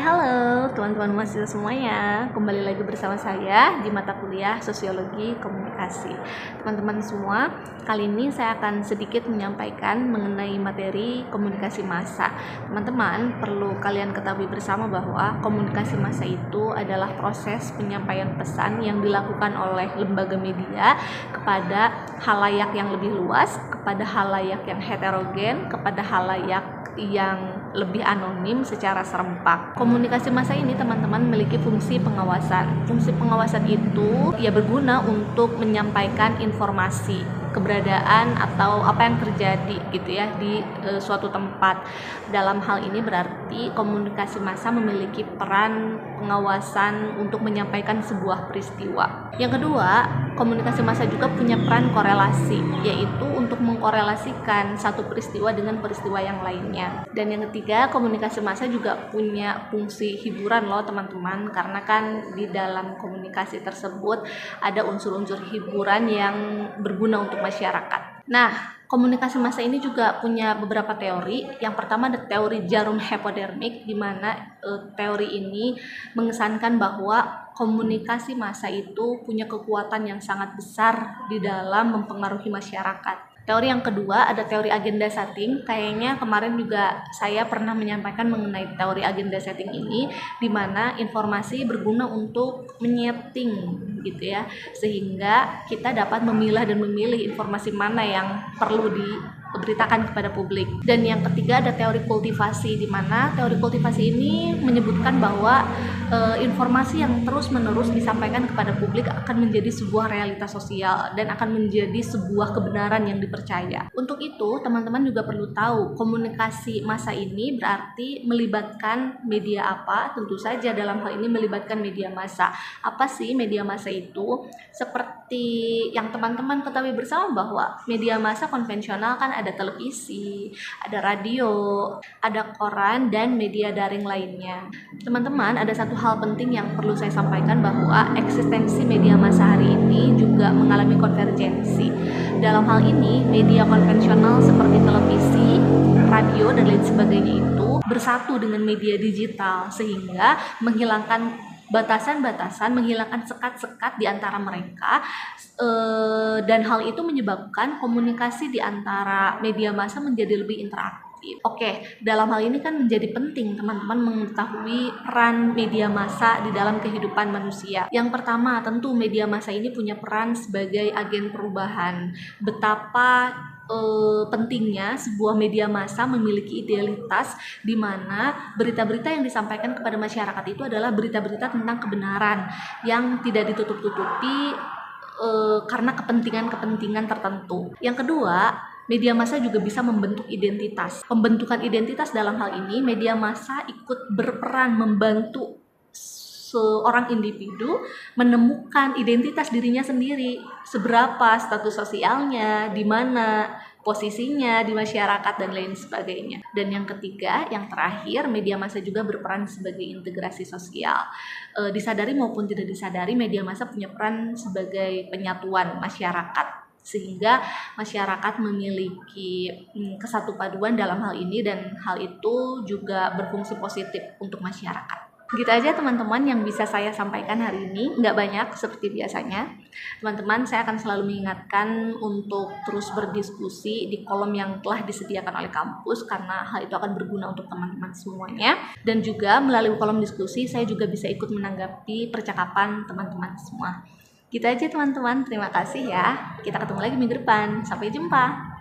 Halo teman-teman mahasiswa semuanya, kembali lagi bersama saya di mata kuliah Sosiologi Komunikasi. Teman-teman semua, kali ini saya akan sedikit menyampaikan mengenai materi komunikasi massa. Teman-teman perlu kalian ketahui bersama bahwa komunikasi massa itu adalah proses penyampaian pesan yang dilakukan oleh lembaga media kepada halayak yang lebih luas, kepada halayak yang heterogen, kepada halayak yang lebih anonim secara serempak. Komunikasi massa ini teman-teman memiliki fungsi pengawasan. Fungsi pengawasan itu berguna untuk menyampaikan informasi keberadaan atau apa yang terjadi gitu ya di suatu tempat. Dalam hal ini berarti komunikasi massa memiliki peran pengawasan untuk menyampaikan sebuah peristiwa. Yang kedua, komunikasi massa juga punya peran korelasi, yaitu untuk mengkorelasikan satu peristiwa dengan peristiwa yang lainnya. Dan yang ketiga, komunikasi massa juga punya fungsi hiburan loh teman-teman, karena kan di dalam komunikasi tersebut ada unsur-unsur hiburan yang berguna untuk masyarakat. Nah, komunikasi massa ini juga punya beberapa teori. Yang pertama ada teori jarum hypodermik, di mana teori ini mengesankan bahwa komunikasi massa itu punya kekuatan yang sangat besar di dalam mempengaruhi masyarakat. Teori yang kedua ada teori agenda setting. Kayaknya kemarin juga saya pernah menyampaikan mengenai teori agenda setting ini, di mana informasi berguna untuk menyeting gitu ya, sehingga kita dapat memilah dan memilih informasi mana yang perlu diberitakan kepada publik. Dan yang ketiga ada teori kultivasi, di mana teori kultivasi ini menyebutkan bahwa informasi yang terus-menerus disampaikan kepada publik akan menjadi sebuah realitas sosial dan akan menjadi sebuah kebenaran yang dipercaya. Untuk itu, teman-teman juga perlu tahu komunikasi massa ini berarti melibatkan media apa? Tentu saja dalam hal ini melibatkan media massa. Apa sih media massa itu? Seperti yang teman-teman ketahui bersama bahwa media massa konvensional kan ada televisi, ada radio, ada koran, dan media daring lainnya. Teman-teman, ada satu hal penting yang perlu saya sampaikan, bahwa eksistensi media massa hari ini juga mengalami konvergensi. Dalam hal ini, media konvensional seperti televisi, radio, dan lain sebagainya itu bersatu dengan media digital, sehingga menghilangkan batasan-batasan, menghilangkan sekat-sekat di antara mereka, dan hal itu menyebabkan komunikasi di antara media massa menjadi lebih interaktif. Oke, dalam hal ini kan menjadi penting teman-teman mengetahui peran media massa di dalam kehidupan manusia. Yang pertama, tentu media massa ini punya peran sebagai agen perubahan. Betapa pentingnya sebuah media massa memiliki idealitas, di mana berita-berita yang disampaikan kepada masyarakat itu adalah berita-berita tentang kebenaran yang tidak ditutup-tutupi karena kepentingan-kepentingan tertentu. Yang kedua, media massa juga bisa membentuk identitas. Pembentukan identitas dalam hal ini, media massa ikut berperan membantu seorang individu menemukan identitas dirinya sendiri, seberapa status sosialnya, di mana posisinya di masyarakat, dan lain sebagainya. Dan yang ketiga, yang terakhir, media massa juga berperan sebagai integrasi sosial. Disadari maupun tidak disadari, media massa punya peran sebagai penyatuan masyarakat, sehingga masyarakat memiliki kesatu paduan dalam hal ini, dan hal itu juga berfungsi positif untuk masyarakat. Gitu aja teman-teman yang bisa saya sampaikan hari ini, nggak banyak seperti biasanya. Teman-teman, saya akan selalu mengingatkan untuk terus berdiskusi di kolom yang telah disediakan oleh kampus, karena hal itu akan berguna untuk teman-teman semuanya. Dan juga melalui kolom diskusi, saya juga bisa ikut menanggapi percakapan teman-teman semua. Gitu aja teman-teman, terima kasih ya. Kita ketemu lagi minggu depan. Sampai jumpa.